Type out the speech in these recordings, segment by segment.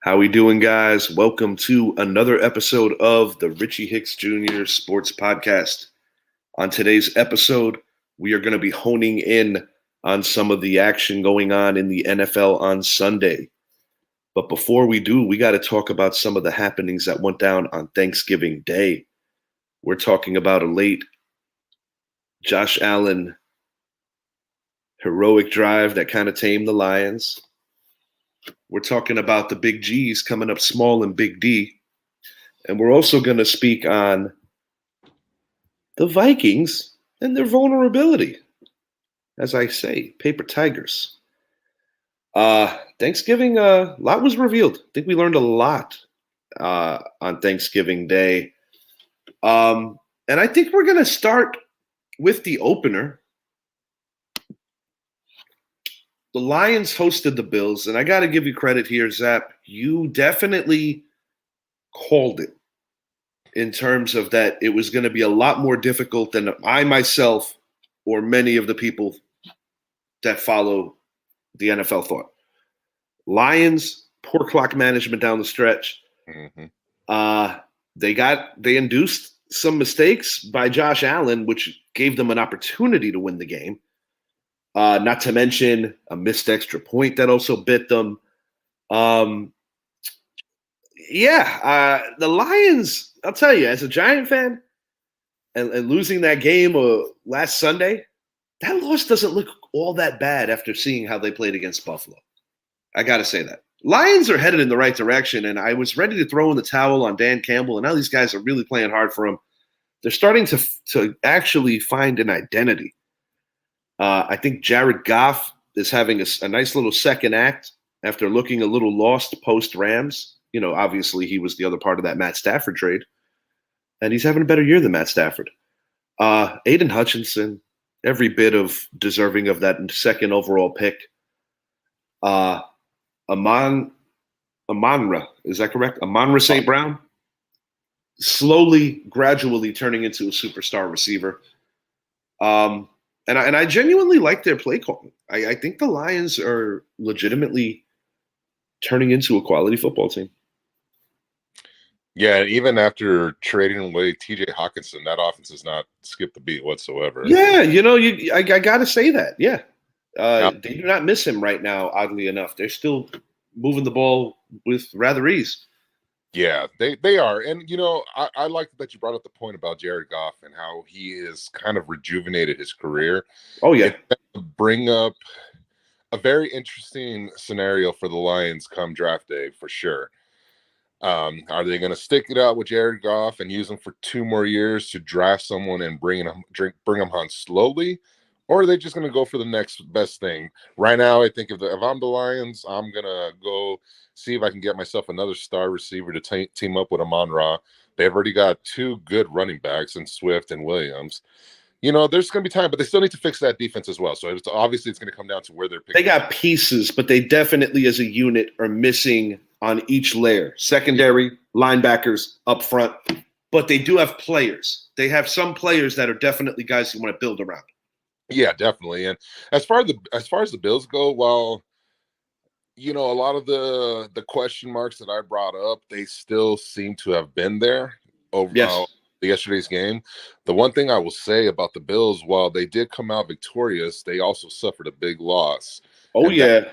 How we doing, guys? Welcome to another episode of the Richie Hicks Jr. Sports Podcast. On today's episode, we are going to be honing in on some of the action going on in the NFL on Sunday. But before we do, we got to talk about some of the happenings that went down on Thanksgiving Day. We're talking about a late Josh Allen heroic drive that kind of tamed the Lions. We're talking about the big G's coming up small and big D. And we're also going to speak on the Vikings and their vulnerability. As I say, paper tigers. Thanksgiving, a lot was revealed. I think we learned a lot on Thanksgiving Day. And I think we're going to start with the opener. The Lions hosted the Bills, and I got to give you credit here, Zap. You definitely called it in terms of that it was going to be a lot more difficult than I myself or many of the people that follow the NFL thought. Lions, poor clock management down the stretch. Mm-hmm. They induced some mistakes by Josh Allen, which gave them an opportunity to win the game. Not to mention a missed extra point that also bit them. The Lions, I'll tell you, as a Giant fan and losing that game last Sunday, that loss doesn't look all that bad after seeing how they played against Buffalo. I got to say that. Lions are headed in the right direction, and I was ready to throw in the towel on Dan Campbell, and now these guys are really playing hard for him. They're starting to actually find an identity. I think Jared Goff is having a nice little second act after looking a little lost post-Rams. You know, obviously he was the other part of that Matt Stafford trade. And he's having a better year than Matt Stafford. Aiden Hutchinson, every bit of deserving of that second overall pick. Amonra, is that correct? Amonra St. Brown, slowly, gradually turning into a superstar receiver. And I genuinely like their play calling. I think the Lions are legitimately turning into a quality football team. Yeah, even after trading away T.J. Hawkinson, that offense has not skipped a beat whatsoever. Yeah, I got to say that. Yeah, they do not miss him right now. Oddly enough, they're still moving the ball with rather ease. Yeah, they are. And, I like that you brought up the point about Jared Goff and how he has kind of rejuvenated his career. Oh, yeah. Bring up a very interesting scenario for the Lions come draft day, for sure. Are they going to stick it out with Jared Goff and use him for 2 more years to draft someone and bring him on slowly? Or are they just going to go for the next best thing? Right now, I think if I'm the Lions, I'm going to go see if I can get myself another star receiver to team up with Amon-Ra. They've already got 2 good running backs in Swift and Williams. There's going to be time, but they still need to fix that defense as well. So obviously it's going to come down to where they're picking. They got pieces, but they definitely as a unit are missing on each layer. Secondary, linebackers, up front. But they do have players. They have some players that are definitely guys you want to build around. Yeah, definitely. And as far as the Bills go, well, a lot of the question marks that I brought up, they still seem to have been there over yesterday's game. The one thing I will say about the Bills, while they did come out victorious, they also suffered a big loss. Oh, yeah.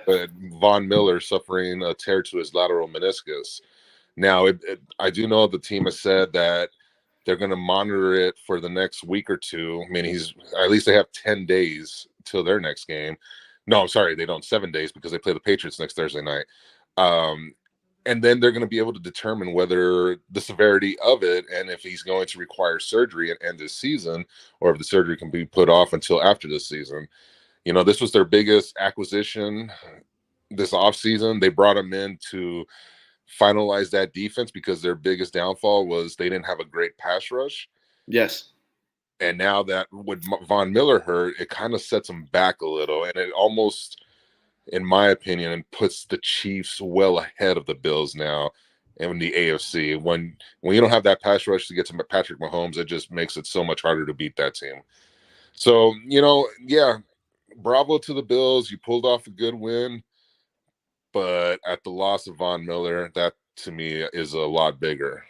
Von Miller suffering a tear to his lateral meniscus. Now, I do know the team has said that they're going to monitor it for the next week or 2. I mean, at least they have 10 days till their next game. No, I'm sorry, they don't 7 days because they play the Patriots next Thursday night. And then they're going to be able to determine whether the severity of it and if he's going to require surgery at end of season or if the surgery can be put off until after this season. This was their biggest acquisition this offseason. They brought him in to finalize that defense because their biggest downfall was they didn't have a great pass rush. Yes. And now that with Von Miller hurt, it kind of sets them back a little. And it almost, in my opinion, puts the Chiefs well ahead of the Bills now in the AFC. When you don't have that pass rush to get to Patrick Mahomes, it just makes it so much harder to beat that team. So, bravo to the Bills. You pulled off a good win. but at the loss of Von Miller, that to me is a lot bigger.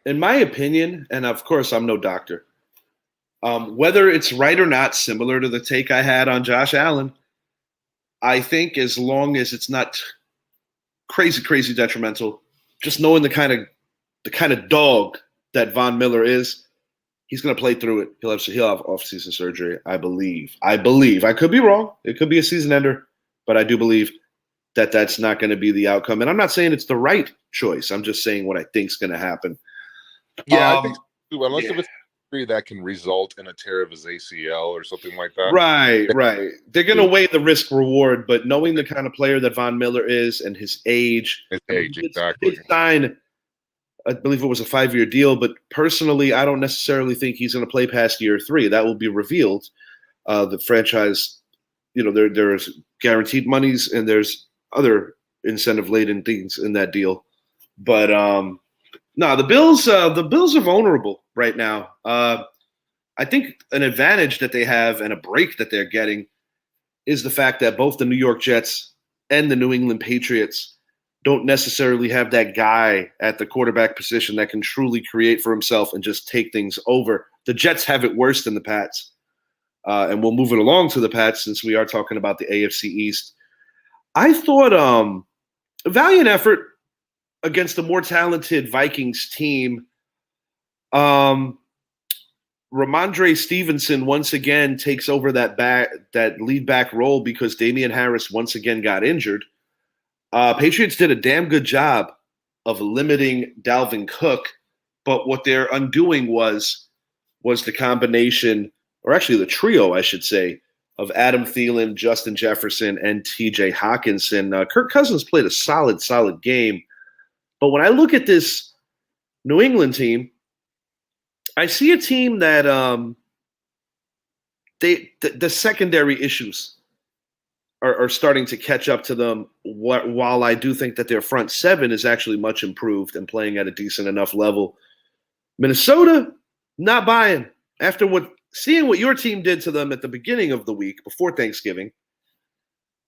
In my opinion, and of course I'm no doctor, whether it's right or not, similar to the take I had on Josh Allen, I think as long as it's not crazy detrimental, just knowing the kind of dog that Von Miller is, he's going to play through it. He'll have off-season surgery, I believe. I could be wrong. It could be a season ender, but I do believe that that's not going to be the outcome. And I'm not saying it's the right choice. I'm just saying what I think is going to happen. Yeah, I think so, unless if it's that can result in a tear of his ACL or something like that. Right. They're going to weigh the risk reward, but knowing the kind of player that Von Miller is and his age, exactly. His sign, I believe it was a 5-year deal, but personally, I don't necessarily think he's going to play past year 3. That will be revealed. The franchise, there's guaranteed monies and there's other incentive-laden things in that deal. But no, the Bills are vulnerable right now. I think an advantage that they have and a break that they're getting is the fact that both the New York Jets and the New England Patriots don't necessarily have that guy at the quarterback position that can truly create for himself and just take things over. The Jets have it worse than the Pats. And we'll move it along to the Pats since we are talking about the AFC East. I thought a valiant effort against the more talented Vikings team. Ramondre Stevenson once again takes over that lead back role because Damian Harris once again got injured. Patriots did a damn good job of limiting Dalvin Cook, but what they're undoing was the combination, or actually the trio, I should say, of Adam Thielen, Justin Jefferson, and TJ Hawkinson. Kirk Cousins played a solid game. But when I look at this New England team, I see a team that the secondary issues are starting to catch up to them. While I do think that their front seven is actually much improved and playing at a decent enough level, Minnesota not buying after seeing what your team did to them at the beginning of the week before Thanksgiving,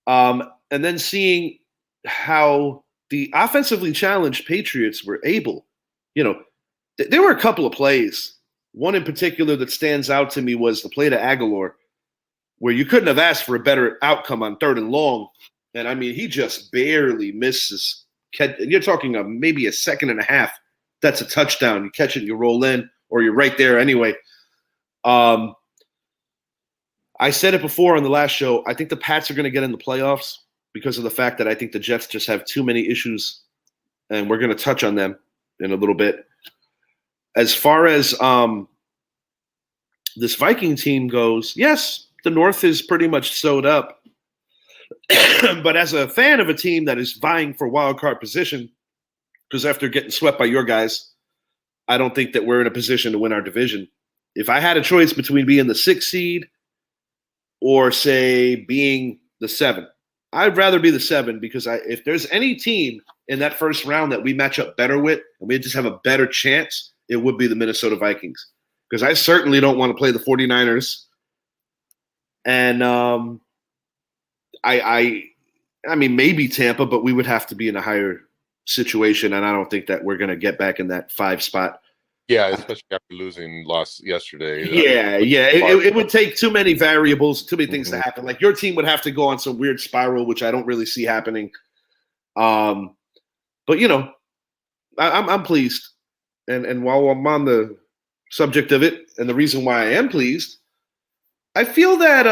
and then seeing how the offensively challenged Patriots were able, there were a couple of plays. One in particular that stands out to me was the play to Aguilar, where you couldn't have asked for a better outcome on 3rd and long. And I mean, he just barely misses. You're talking maybe a second and a half. That's a touchdown. You catch it, you roll in, or you're right there anyway. I said it before on the last show. I think the Pats are going to get in the playoffs because of the fact that I think the Jets just have too many issues, and we're going to touch on them in a little bit. As far as this Viking team goes, yes, the North is pretty much sewed up. But as a fan of a team that is vying for wild card position, because after getting swept by your guys, I don't think that we're in a position to win our division. If I had a choice between being the 6th seed or, say, being the 7, I'd rather be the 7 because if there's any team in that first round that we match up better with and we just have a better chance, it would be the Minnesota Vikings. Because I certainly don't want to play the 49ers. And I mean, maybe Tampa, but we would have to be in a higher situation, and I don't think that we're going to get back in that 5 spot. Yeah, especially after loss yesterday. Yeah. It would take too many variables, too many things to happen. Like your team would have to go on some weird spiral, which I don't really see happening. But I'm pleased, and while I'm on the subject of it, and the reason why I am pleased, I feel that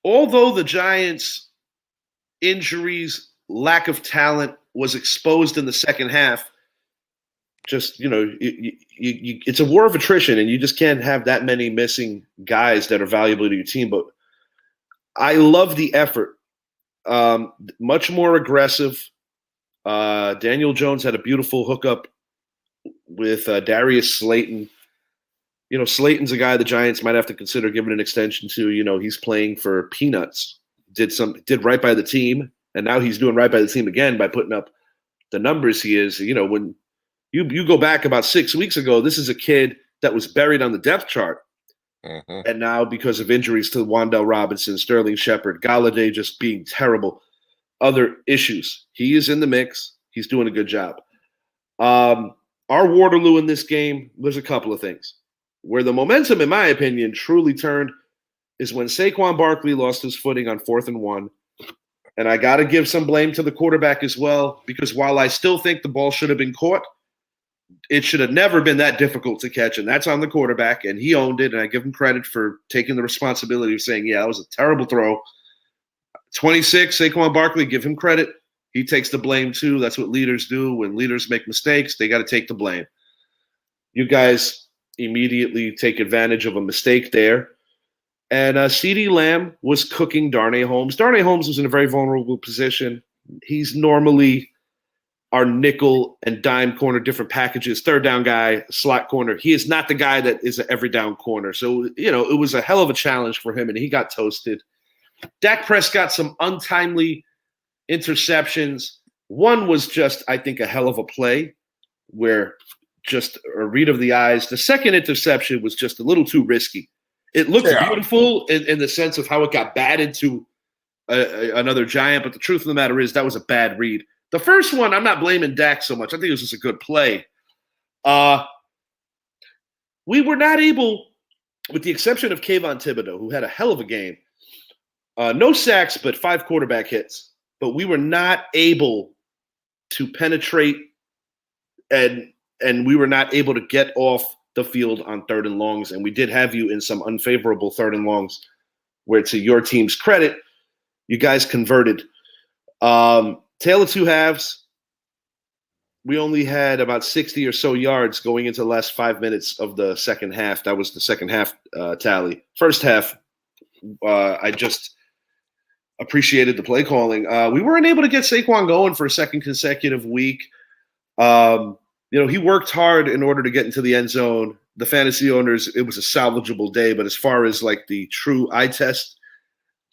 although the Giants' injuries, lack of talent was exposed in the second half, just, it's a war of attrition, and you just can't have that many missing guys that are valuable to your team. But I love the effort. Much more aggressive. Daniel Jones had a beautiful hookup with Darius Slayton. Slayton's a guy the Giants might have to consider giving an extension to. He's playing for peanuts. Did right by the team, and now he's doing right by the team again by putting up the numbers he is. When you go back about 6 weeks ago, this is a kid that was buried on the depth chart. Mm-hmm. And now because of injuries to Wan'Dale Robinson, Sterling Shepard, Galladay just being terrible, other issues. He is in the mix. He's doing a good job. Our Waterloo in this game, there's a couple of things. Where the momentum, in my opinion, truly turned is when Saquon Barkley lost his footing on 4th and 1. And I got to give some blame to the quarterback as well, because while I still think the ball should have been caught, it should have never been that difficult to catch. And that's on the quarterback, and he owned it. And I give him credit for taking the responsibility of saying, yeah, that was a terrible throw. 26, Saquon Barkley, give him credit. He takes the blame too. That's what leaders do. When leaders make mistakes, they got to take the blame. You guys immediately take advantage of a mistake there. And CeeDee Lamb was cooking Darnay Holmes. Darnay Holmes was in a very vulnerable position. He's normally our nickel and dime corner, different packages, third down guy, slot corner. He is not the guy that is an every down corner. So, it was a hell of a challenge for him, and he got toasted. Dak Prescott, some untimely interceptions. One was just, I think, a hell of a play where just a read of the eyes. The second interception was just a little too risky. It looked beautiful in the sense of how it got batted to another Giant, but the truth of the matter is that was a bad read. The first one, I'm not blaming Dak so much. I think it was just a good play. We were not able, with the exception of Kayvon Thibodeau, who had a hell of a game, no sacks, but 5 quarterback hits. But we were not able to penetrate and we were not able to get off the field on 3rd and longs. And we did have you in some unfavorable 3rd and longs where, to your team's credit, you guys converted. Tale of two halves. We only had about 60 or so yards going into the last 5 minutes of the second half. That was the second half tally. First half, I just appreciated the play calling. We weren't able to get Saquon going for a second consecutive week. He worked hard in order to get into the end zone. The fantasy owners, it was a salvageable day, but as far as like the true eye test,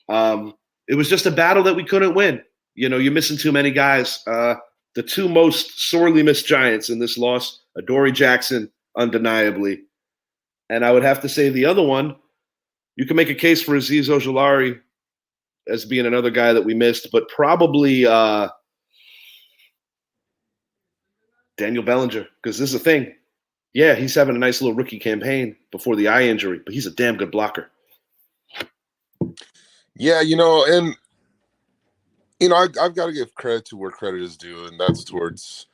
it was just a battle that we couldn't win. You're missing too many guys. The two most sorely missed Giants in this loss, Adoree Jackson, undeniably. And I would have to say the other one, you can make a case for Azeez Ojulari as being another guy that we missed, but probably Daniel Bellinger, because this is the thing. Yeah, he's having a nice little rookie campaign before the eye injury, but he's a damn good blocker. Yeah, and I've got to give credit to where credit is due, and that's towards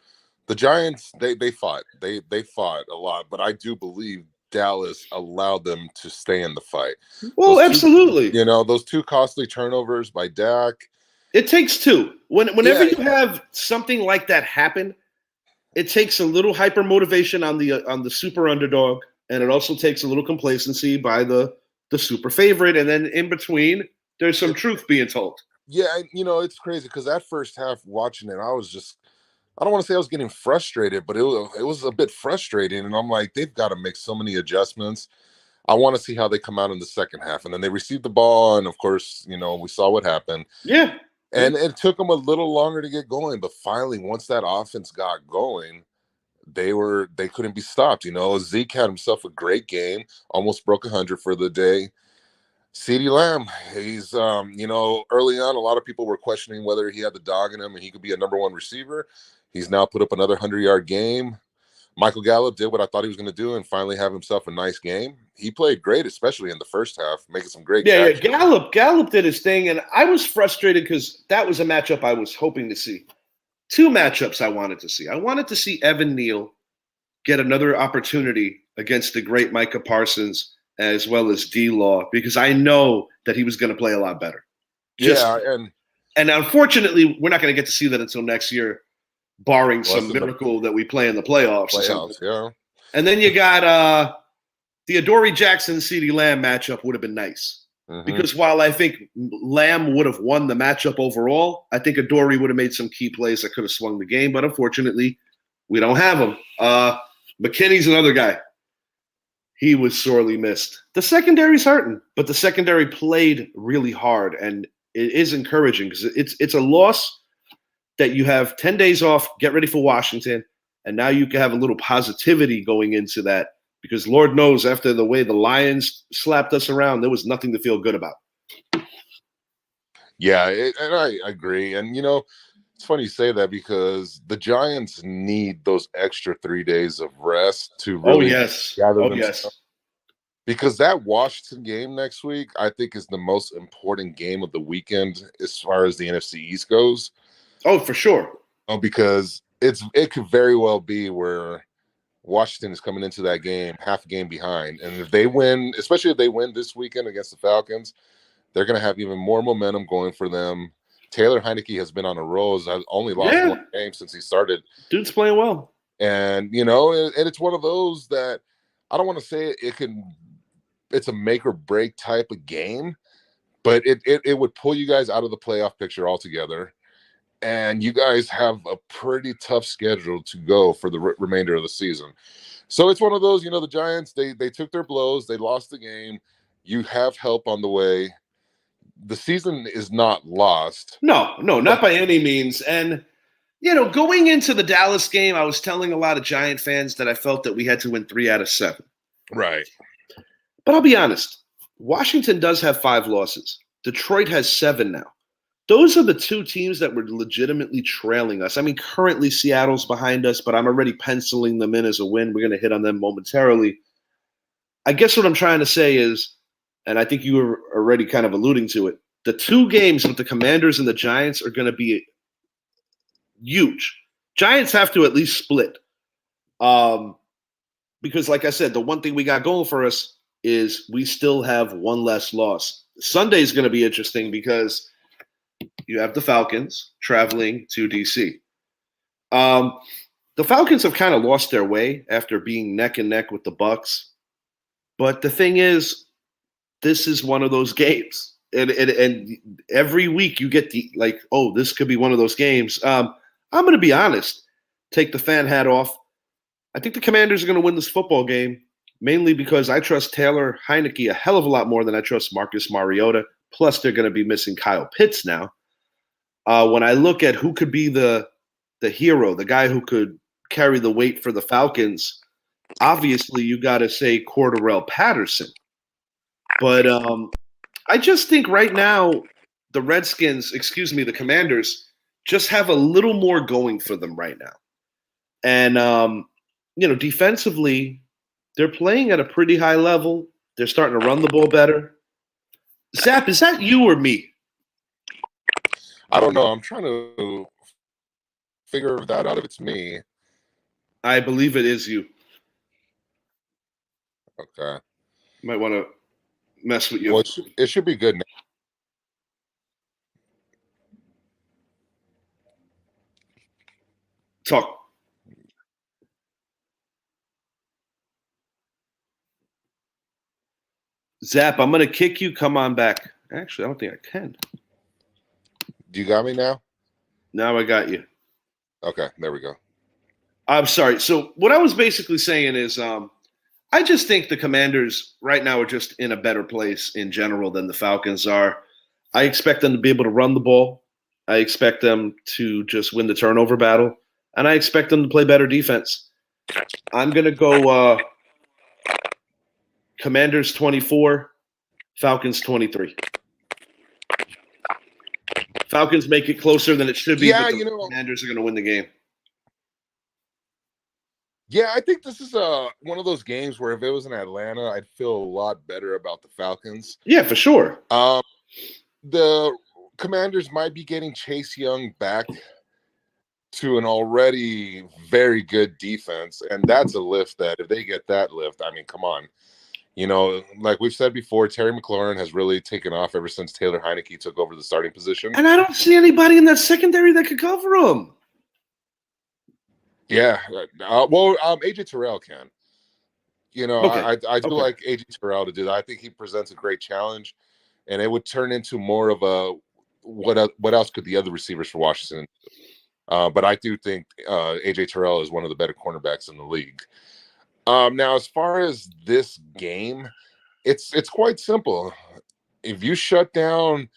the Giants. They fought. They fought a lot, but I do believe Dallas allowed them to stay in the fight. Well, absolutely. Those 2 costly turnovers by Dak. It takes 2. Whenever you have something like that happen, it takes a little hyper motivation on the super underdog, and it also takes a little complacency by the super favorite, and then in between, there's some truth being told. Yeah, it's crazy because that first half watching it, I was just, I don't want to say I was getting frustrated, but it was a bit frustrating. And I'm like, they've got to make so many adjustments. I want to see how they come out in the second half. And then they received the ball. And of course, we saw what happened. Yeah. And it took them a little longer to get going. But finally, once that offense got going, they couldn't be stopped. Zeke had himself a great game, almost broke 100 for the day. CeeDee Lamb, he's, early on, a lot of people were questioning whether he had the dog in him and he could be a number 1 receiver. He's now put up another 100-yard game. Michael Gallup did what I thought he was going to do and finally have himself a nice game. He played great, especially in the first half, making some great catches. Yeah, Gallup did his thing, and I was frustrated because that was a matchup I was hoping to see. 2 matchups I wanted to see. I wanted to see Evan Neal get another opportunity against the great Micah Parsons, as well as D-Law, because I know that he was going to play a lot better. And unfortunately, we're not going to get to see that until next year, barring some miracle that we play in the playoffs. Yeah. And then you got the Adoree Jackson CeeDee Lamb matchup would have been nice. Mm-hmm. Because while I think Lamb would have won the matchup overall, I think Adoree would have made some key plays that could have swung the game. But unfortunately, we don't have him. McKinney's another guy. He was sorely missed. The secondary's hurting, but the secondary played really hard, and it is encouraging because it's a loss that you have 10 days off, get ready for Washington, and now you can have a little positivity going into that because Lord knows after the way the Lions slapped us around, there was nothing to feel good about. Yeah, and I agree. And it's funny you say that because the Giants need those extra 3 days of rest to Oh really yes. gather Oh themselves. yes. Because that Washington game next week, I think, is the most important game of the weekend as far as the NFC East goes. Oh, for sure. Because it could very well be where Washington is coming into that game half a game behind, and if they win, especially if they win this weekend against the Falcons, they're going to have even more momentum going for them. Taylor Heineke has been on a roll. He's only lost one Yeah. game since he started, Dude's playing well. and and it's one of those that I don't want to say it's a make or break type of game, but it would pull you guys out of the playoff picture altogether. And you guys have a pretty tough schedule to go for the remainder of the season. So it's one of those, the Giants, they took their blows, they lost the game. You have help on the way. The season is not lost. No, But not by any means. And going into the Dallas game, I was telling a lot of Giant fans that I felt that we had to win 3 out of 7. right. But I'll be honest, Washington does have 5 losses. Detroit has 7 now. Those are the 2 teams that were legitimately trailing us. I mean, currently Seattle's behind us, but I'm already penciling them in as a win. We're going to hit on them momentarily. I guess what I'm trying to say is, and I think you were already kind of alluding to it, the 2 games with the Commanders and the Giants are going to be huge. Giants have to at least split. Because, like I said, the one thing we got going for us is we still have one less loss. Sunday is going to be interesting because you have the Falcons traveling to DC. The Falcons have kind of lost their way after being neck and neck with the Bucks. But the thing is, this is one of those games. And every week you get this could be one of those games. I'm going to be honest, take the fan hat off. I think the Commanders are going to win this football game, mainly because I trust Taylor Heineke a hell of a lot more than I trust Marcus Mariota. Plus, they're going to be missing Kyle Pitts now. When I look at who could be the hero, the guy who could carry the weight for the Falcons, obviously you got to say Cordarrelle Patterson. But I just think right now the Commanders, just have a little more going for them right now. And defensively, they're playing at a pretty high level. They're starting to run the ball better. Zap, is that you or me? I don't know. I'm trying to figure that out if it's me. I believe it is you. Okay. Might want to mess with you. Well, it should be good now. Talk. Zap, I'm going to kick you. Come on back. Actually, I don't think I can. Do you got me now? Now I got you. Okay, there we go. I'm sorry. So what I was basically saying is I just think the Commanders right now are just in a better place in general than the Falcons are. I expect them to be able to run the ball. I expect them to just win the turnover battle. And I expect them to play better defense. I'm going to go Commanders 24, Falcons 23. Falcons make it closer than it should be, Yeah, but the Commanders are going to win the game. Yeah, I think this is one of those games where if it was in Atlanta, I'd feel a lot better about the Falcons. Yeah, for sure. The Commanders might be getting Chase Young back to an already very good defense, and that's a lift that if they get that lift, I mean, come on. Like we've said before, Terry McLaurin has really taken off ever since Taylor Heineke took over the starting position. And I don't see anybody in that secondary that could cover him. Yeah. AJ Terrell can. Okay. I do like AJ Terrell to do that. I think he presents a great challenge, and it would turn into more of a what else could the other receivers for Washington do? But I do think AJ Terrell is one of the better cornerbacks in the league. Now, as far as this game, it's quite simple. If you shut down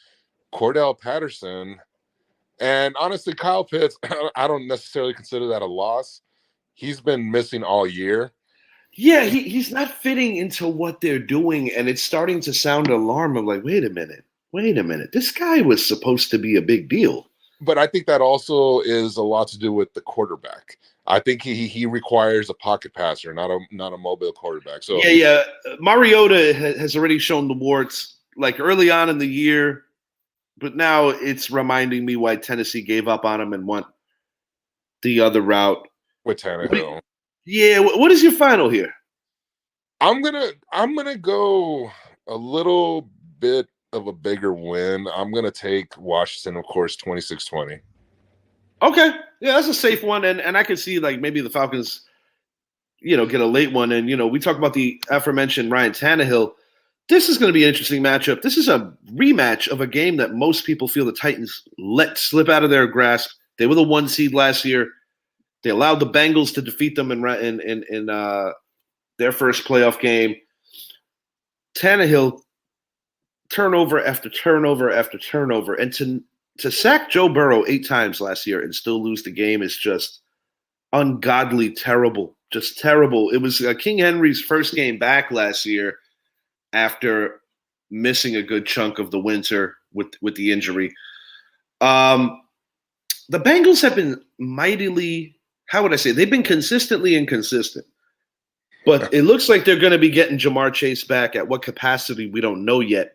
Cordell Patterson, and honestly, Kyle Pitts, I don't necessarily consider that a loss. He's been missing all year. Yeah, he's not fitting into what they're doing, and it's starting to sound alarming. Like, wait a minute, wait a minute, this guy was supposed to be a big deal. But I think that also is a lot to do with the quarterback. I think he requires a pocket passer, not a mobile quarterback. So Yeah. Mariota has already shown the warts like early on in the year, but now it's reminding me why Tennessee gave up on him and went the other route. with Tannehill, Yeah, what is your final here? I'm gonna go a little bit of a bigger win. I'm gonna take Washington, of course, 26-20. Okay, yeah, that's a safe one, and I could see like maybe the Falcons, get a late one, and we talk about the aforementioned Ryan Tannehill. This is going to be an interesting matchup. This is a rematch of a game that most people feel the Titans let slip out of their grasp. They were the 1 seed last year. They allowed the Bengals to defeat them in their first playoff game. Tannehill, turnover after turnover after turnover, and to sack Joe Burrow 8 times last year and still lose the game is just ungodly terrible. Just terrible. It was King Henry's first game back last year after missing a good chunk of the winter with the injury. The Bengals have been mightily, how would I say, they've been consistently inconsistent. But it looks like they're going to be getting Jamar Chase back. At what capacity, we don't know yet.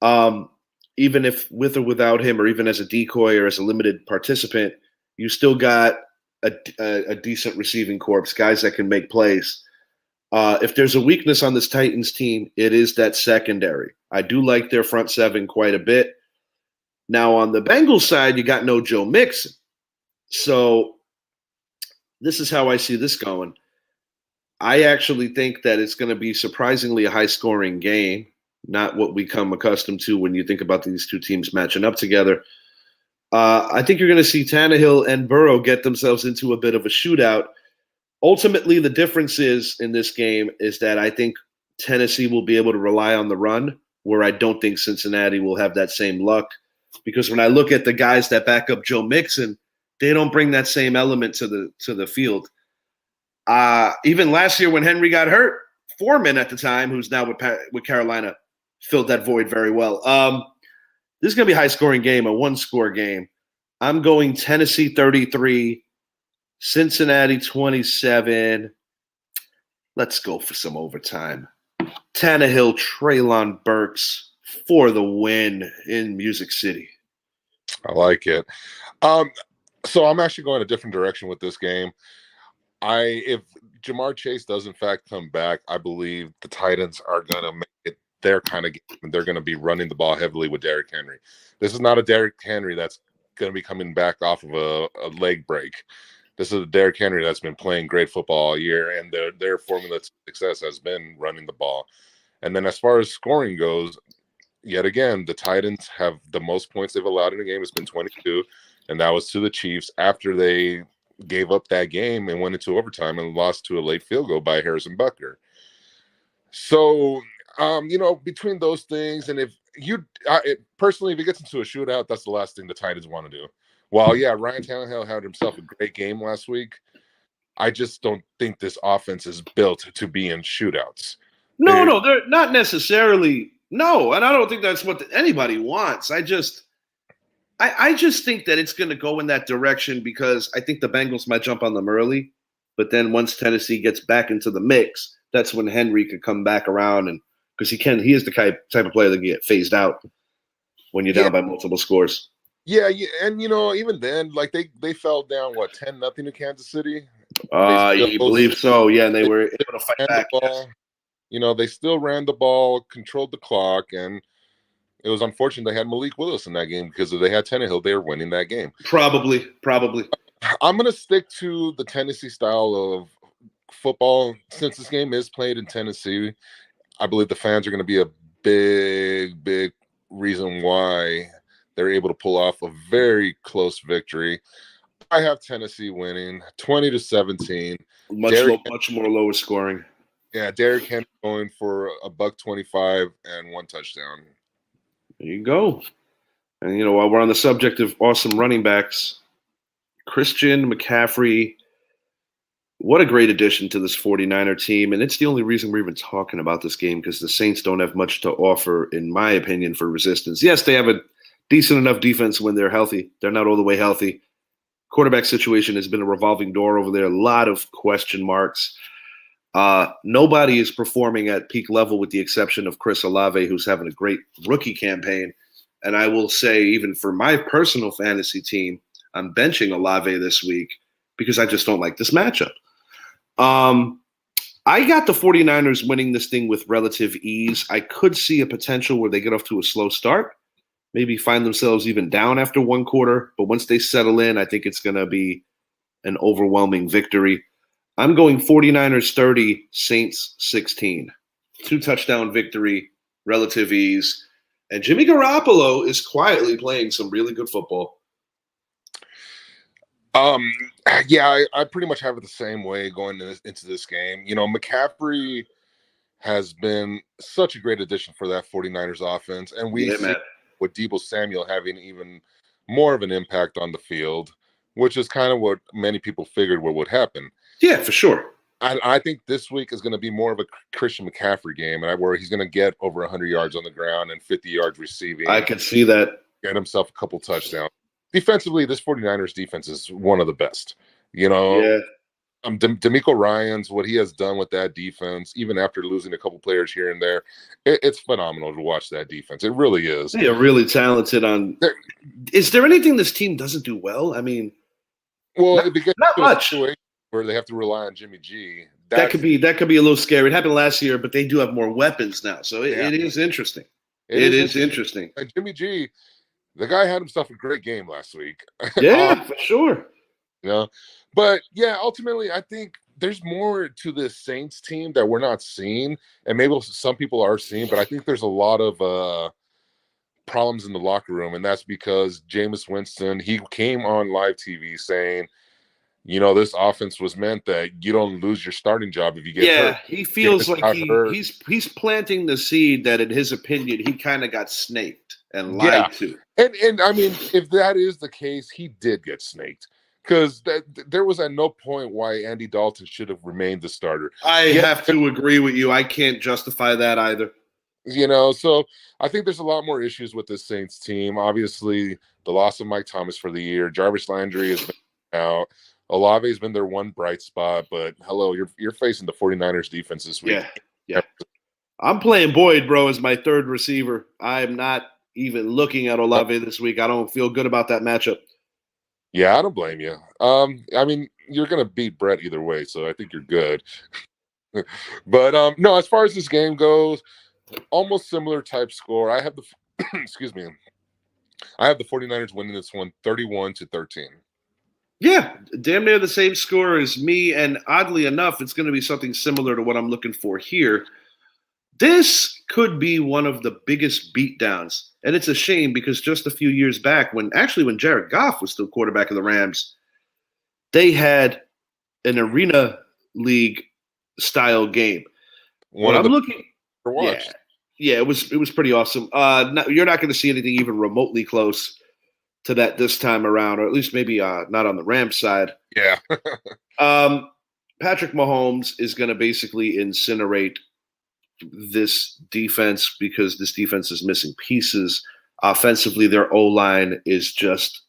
Even if with or without him, or even as a decoy or as a limited participant, you still got a decent receiving corps, guys that can make plays. If there's a weakness on this Titans team, it is that secondary. I do like their front seven quite a bit. Now, on the Bengals side, you got no Joe Mixon. So this is how I see this going. I actually think that it's going to be surprisingly a high-scoring game, not what we come accustomed to when you think about these two teams matching up together. I think you're going to see Tannehill and Burrow get themselves into a bit of a shootout. Ultimately, the difference in this game is that I think Tennessee will be able to rely on the run, where I don't think Cincinnati will have that same luck. Because when I look at the guys that back up Joe Mixon, they don't bring that same element to the field. Even last year when Henry got hurt, Foreman at the time, who's now with Carolina, filled that void very well. This is going to be a high-scoring game, a one-score game. I'm going Tennessee 33, Cincinnati 27. Let's go for some overtime. Tannehill, Treylon Burks for the win in Music City. I like it. So I'm actually going a different direction with this game. If Jamar Chase does in fact come back, I believe the Titans are going to make it their kind of game. They're going to be running the ball heavily with Derrick Henry. This is not a Derrick Henry that's going to be coming back off of a leg break. This is a Derrick Henry that's been playing great football all year, and their formula to success has been running the ball. And then as far as scoring goes, yet again, the Titans have the most points they've allowed in a game. It's been 22, and that was to the Chiefs after they gave up that game and went into overtime and lost to a late field goal by Harrison Butker. So, between those things, and personally, if it gets into a shootout, that's the last thing the Titans want to do. While, yeah, Ryan Tannehill had himself a great game last week, I just don't think this offense is built to be in shootouts. No, they're not necessarily. No, and I don't think that's what anybody wants. I just think that it's going to go in that direction because I think the Bengals might jump on them early, but then once Tennessee gets back into the mix, that's when Henry could come back around, and because he is the type of player that can get phased out when you're down by multiple scores. Yeah, and even then, like they fell down 10-0 to Kansas City. You believe so? Yeah, and they were able to fight back. Yes. They still ran the ball, controlled the clock, and it was unfortunate they had Malik Willis in that game because if they had Tannehill, they were winning that game. Probably. I'm going to stick to the Tennessee style of football. Since this game is played in Tennessee, I believe the fans are going to be a big reason why they're able to pull off a very close victory. I have Tennessee winning 20-17. Much more lower scoring. Yeah, Derrick Henry going for $125 and 1 touchdown. There you go. And while we're on the subject of awesome running backs, Christian McCaffrey What a great addition to this 49er team. And it's the only reason we're even talking about this game because the Saints don't have much to offer, in my opinion, for resistance. Yes, they have a decent enough defense when they're healthy. They're not all the way healthy. Quarterback situation has been a revolving door over there. A lot of question marks. Nobody is performing at peak level with the exception of Chris Olave, who's having a great rookie campaign. And I will say, even for my personal fantasy team, I'm benching Olave this week because I just don't like this matchup. I got the 49ers winning this thing with relative ease. I could see a potential where they get off to a slow start, maybe find themselves even down after one quarter. But once they settle in, I think it's going to be an overwhelming victory. I'm going 49ers 30, Saints 16. 2-touchdown victory, relative ease. And Jimmy Garoppolo is quietly playing some really good football. Yeah, I pretty much have it the same way going into this game. You know, McCaffrey has been such a great addition for that 49ers offense. And we see with Deebo Samuel having even more of an impact on the field, which is kind of what many people figured what would happen. Yeah, for sure. I think this week is going to be more of a Christian McCaffrey game, and where he's going to get over 100 yards on the ground and 50 yards receiving. I can see that. Get himself a couple touchdowns. Defensively, this 49ers defense is one of the best. You know, yeah. D'Amico Ryans, what he has done with that defense, even after losing a couple players here and there, it's phenomenal to watch that defense. It really is. They are really talented Is there anything this team doesn't do well? I mean, well, not much. Where they have to rely on Jimmy G. That could be a little scary. It happened last year, but they do have more weapons now, so it is interesting. It is interesting. And Jimmy G, the guy had himself a great game last week. Yeah, for sure. You know, but yeah, ultimately, I think there's more to this Saints team that we're not seeing, and maybe some people are seeing, but I think there's a lot of problems in the locker room, and that's because Jameis Winston, he came on live TV saying, you know, this offense was meant that you don't lose your starting job if you get hurt. He feels like he's planting the seed that, in his opinion, he kind of got snaked and lied to. And I mean, if that is the case, he did get snaked. Because there was at no point why Andy Dalton should have remained the starter. I have to agree with you. I can't justify that either. You know, so I think there's a lot more issues with this Saints team. Obviously, the loss of Mike Thomas for the year. Jarvis Landry has been out. Olave has been their one bright spot. But, hello, you're facing the 49ers defense this week. Yeah. I'm playing Boyd, bro, as my third receiver. I'm not even looking at Olave this week. I don't feel good about that matchup. Yeah, I don't blame you. I mean, you're going to beat Brett either way, so I think you're good. But, no, as far as this game goes, almost similar type score. I have the excuse me. I have the 49ers winning this one 31-13. Yeah, damn near the same score as me, and oddly enough, it's going to be something similar to what I'm looking for here. This could be one of the biggest beatdowns. And it's a shame because just a few years back, when Jared Goff was still quarterback of the Rams, they had an arena league style game. I'm looking for watch. Yeah, it was pretty awesome. You're not going to see anything even remotely close to that this time around, or at least maybe not on the Rams side. Yeah. Patrick Mahomes is going to basically incinerate this defense because this defense is missing pieces. Offensively, their O-line is just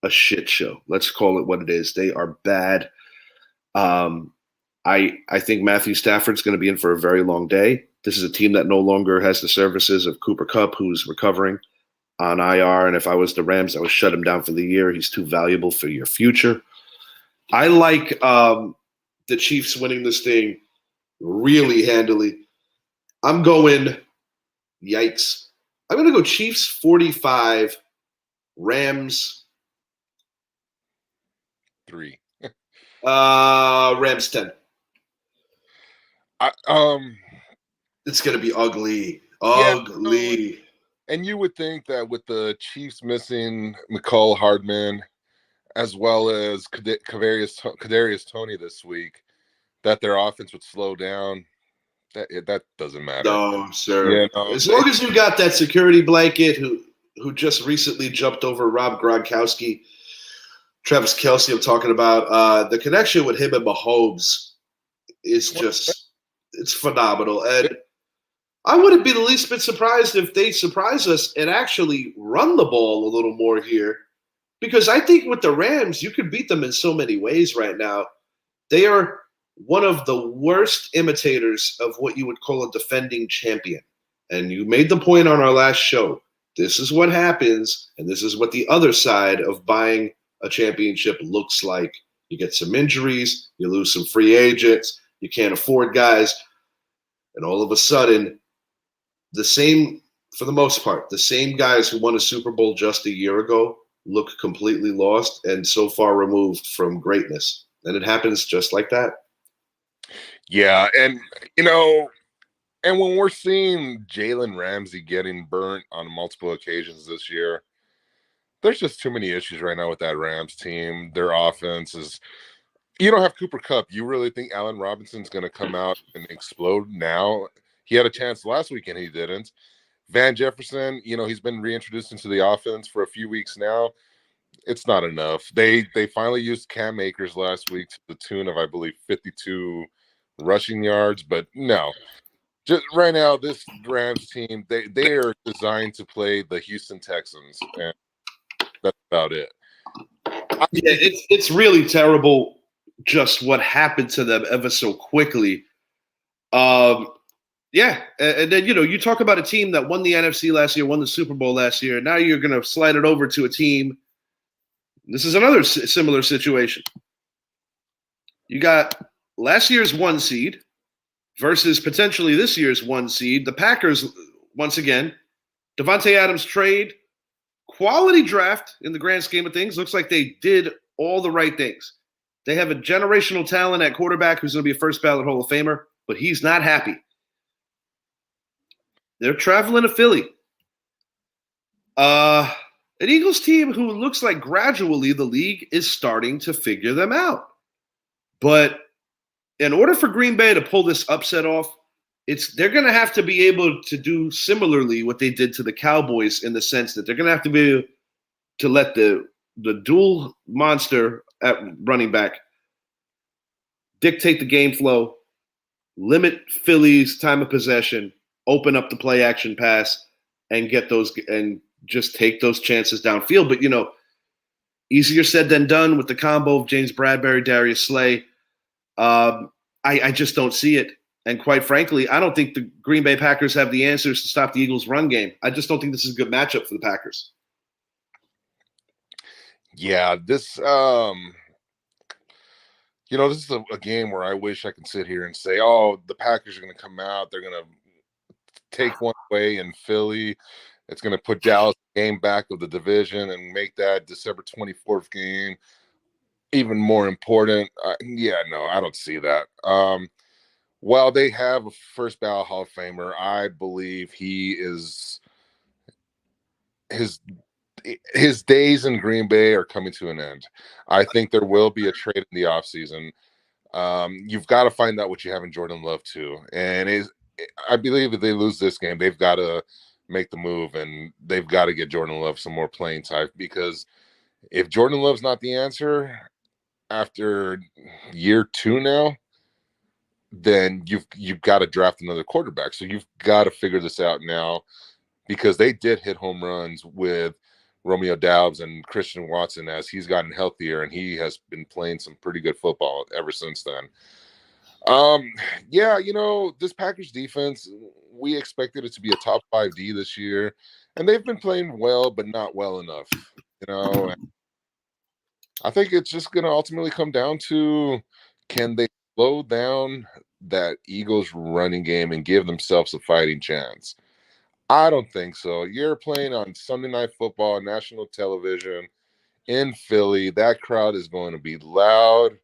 a shit show. Let's call it what it is. They are bad. I think Matthew Stafford's going to be in for a very long day. This is a team that no longer has the services of Cooper Kupp, who's recovering on IR. And if I was the Rams, I would shut him down for the year. He's too valuable for your future. I like the Chiefs winning this thing really handily. I'm going, yikes. I'm going to go Chiefs 45, Rams 3. Rams 10. It's going to be ugly. Ugly. Yeah, and you would think that with the Chiefs missing McCall Hardman as well as Kadarius Toney this week, that their offense would slow down. That doesn't matter. No, sir. As long as you got that security blanket who just recently jumped over Rob Gronkowski, Travis Kelsey, I'm talking about. The connection with him and Mahomes is just, it's phenomenal. And I wouldn't be the least bit surprised if they surprise us and actually run the ball a little more here. Because I think with the Rams, you could beat them in so many ways right now. They are one of the worst imitators of what you would call a defending champion. And you made the point on our last show. This is what happens, and this is what the other side of buying a championship looks like. You get some injuries, you lose some free agents, you can't afford guys, and all of a sudden, the same, for the most part, the same guys who won a Super Bowl just a year ago look completely lost and so far removed from greatness. And it happens just like that. Yeah, and you know, and when we're seeing Jalen Ramsey getting burnt on multiple occasions this year, there's just too many issues right now with that Rams team. Their offense is. You don't have Cooper Kupp. You really think Allen Robinson's going to come out and explode now? He had a chance last week and he didn't. Van Jefferson, he's been reintroduced into the offense for a few weeks now. It's not enough. They finally used Cam Akers last week to the tune of, I believe, 52 rushing yards, but no. Just right now, this Rams team, they are designed to play the Houston Texans, and that's about it. Yeah, it's really terrible just what happened to them ever so quickly. Yeah, and then you talk about a team that won the NFC last year, won the Super Bowl last year. Now you're going to slide it over to a team. This is another similar situation. You got last year's 1 seed versus potentially this year's 1 seed. The Packers, once again, Devontae Adams trade, quality draft in the grand scheme of things. Looks like they did all the right things. They have a generational talent at quarterback who's going to be a first ballot Hall of Famer, but he's not happy. They're traveling to Philly. An Eagles team who looks like gradually the league is starting to figure them out. But in order for Green Bay to pull this upset off, they're going to have to be able to do similarly what they did to the Cowboys in the sense that they're going to have to be able to let the dual monster at running back dictate the game flow, limit Philly's time of possession, open up the play action pass, and get those and just take those chances downfield. But easier said than done with the combo of James Bradbury, Darius Slay. I just don't see it. And quite frankly, I don't think the Green Bay Packers have the answers to stop the Eagles' run game. I just don't think this is a good matchup for the Packers. Yeah, this this is a game where I wish I could sit here and say, oh, the Packers are going to come out. They're going to take one away in Philly. It's going to put Dallas game back of the division and make that December 24th game even more important. No, I don't see that. While they have a first ballot Hall of Famer, I believe he is his days in Green Bay are coming to an end. I think there will be a trade in the offseason. You've got to find out what you have in Jordan Love too. And I believe if they lose this game, they've got to make the move and they've got to get Jordan Love some more playing time, because if Jordan Love's not the answer after year 2 now, then you've got to draft another quarterback. So you've got to figure this out now, because they did hit home runs with Romeo Doubs and Christian Watson as he's gotten healthier, and he has been playing some pretty good football ever since then. This Packers defense, we expected it to be a top 5 D this year, and they've been playing well, but not well enough. I think it's just going to ultimately come down to, can they slow down that Eagles running game and give themselves a fighting chance? I don't think so. You're playing on Sunday Night Football, national television in Philly. That crowd is going to be loud.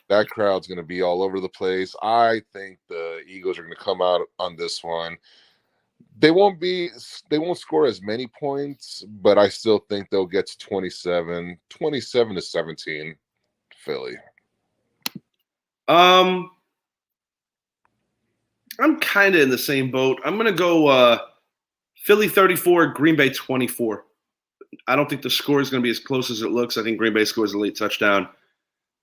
That crowd's going to be all over the place. I think the Eagles are going to come out on this one. They won't score as many points, but I still think they'll get to 27-17 Philly. I'm kind of in the same boat. I'm going to go Philly 34, Green Bay 24. I don't think the score is going to be as close as it looks. I think Green Bay scores a late touchdown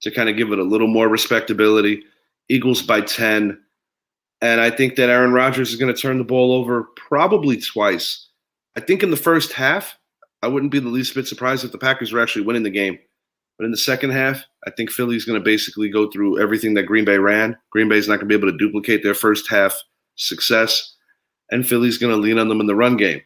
to kind of give it a little more respectability. Eagles by 10. And I think that Aaron Rodgers is going to turn the ball over probably twice. I think in the first half, I wouldn't be the least bit surprised if the Packers were actually winning the game. But in the second half, I think Philly's going to basically go through everything that Green Bay ran. Green Bay's not going to be able to duplicate their first half success, and Philly's going to lean on them in the run game.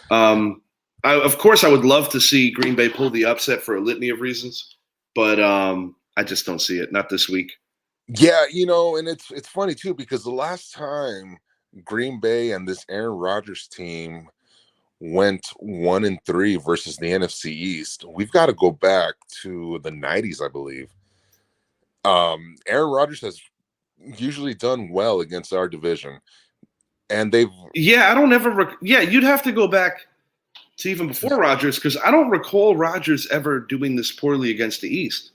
Of course, I would love to see Green Bay pull the upset for a litany of reasons, but I just don't see it. Not this week. Yeah, and it's funny too, because the last time Green Bay and this Aaron Rodgers team went 1-3 versus the NFC East, we've got to go back to the 90s, I believe. Aaron Rodgers has usually done well against our division, and they've I don't ever you'd have to go back to even before Rodgers, because I don't recall Rodgers ever doing this poorly against the East.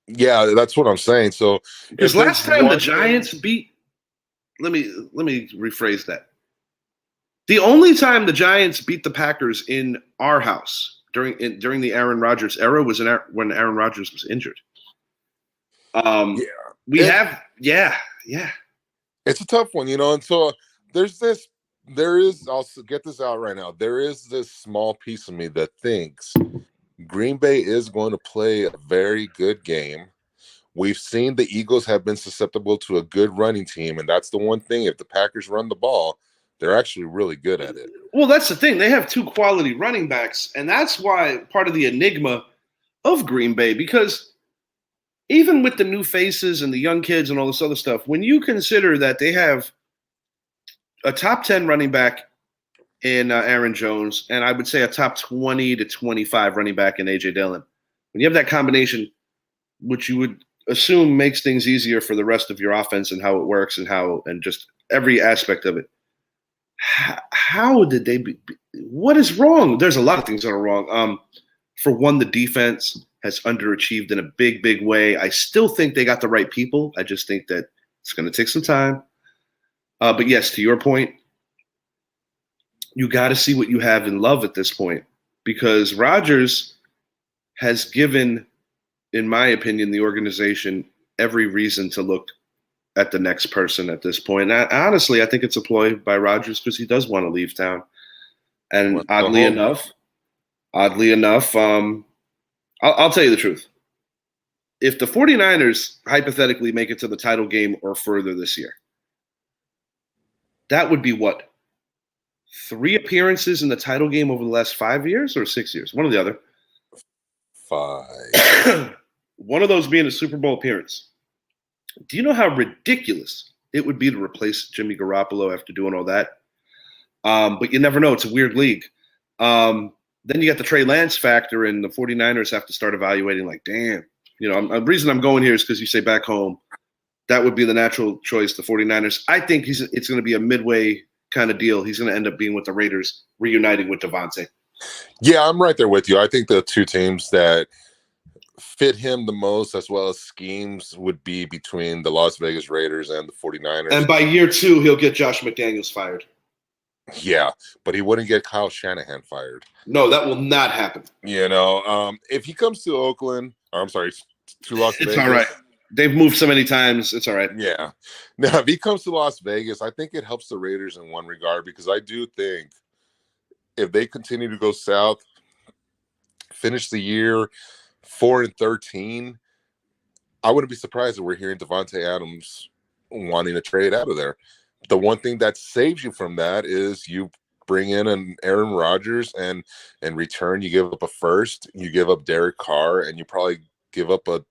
Yeah, that's what I'm saying. So because last time the Giants beat, let me rephrase that. The only time the Giants beat the Packers in our house during the Aaron Rodgers era was when Aaron Rodgers was injured. It's a tough one, and so I'll get this out right now. There is this small piece of me that thinks Green Bay is going to play a very good game. We've seen the Eagles have been susceptible to a good running team, and that's the one thing. If the Packers run the ball, they're actually really good at it. Well, that's the thing. They have two quality running backs, and that's why part of the enigma of Green Bay, because even with the new faces and the young kids and all this other stuff, when you consider that they have a top 10 running back in Aaron Jones, and I would say a top 20 to 25 running back in A.J. Dillon, when you have that combination, which you would assume makes things easier for the rest of your offense and how it works and just every aspect of it, how did they what is wrong? There's a lot of things that are wrong. For one, the defense has underachieved in a big, big way. I still think they got the right people. I just think that it's going to take some time. But yes, to your point, you got to see what you have in Love at this point, because Rodgers has given, in my opinion, the organization every reason to look at the next person at this point. And honestly, I think it's a ploy by Rodgers because he does want to leave town. And oddly enough, I'll tell you the truth. If the 49ers hypothetically make it to the title game or further this year, that would be what? 3 appearances in the title game over the last 5 years or 6 years? One or the other. 5. One of those being a Super Bowl appearance. Do you know how ridiculous it would be to replace Jimmy Garoppolo after doing all that? But you never know. It's a weird league. Then you got the Trey Lance factor, and the 49ers have to start evaluating like, damn. The reason I'm going here is because you say back home, that would be the natural choice, the 49ers. I think it's going to be a midway kind of deal. He's going to end up being with the Raiders, reuniting with Devontae. Yeah, I'm right there with you. I think the two teams that fit him the most, as well as schemes, would be between the Las Vegas Raiders and the 49ers. And by year 2, he'll get Josh McDaniels fired. Yeah, but he wouldn't get Kyle Shanahan fired. No, that will not happen. If he comes to Oakland, to Las Vegas. It's all right. They've moved so many times. It's all right. Yeah. Now, if he comes to Las Vegas, I think it helps the Raiders in one regard, because I do think if they continue to go south, finish the year 4-13, I wouldn't be surprised if we're hearing Devontae Adams wanting to trade out of there. The one thing that saves you from that is you bring in an Aaron Rodgers, and in return you give up a first, you give up Derek Carr, and you probably give up a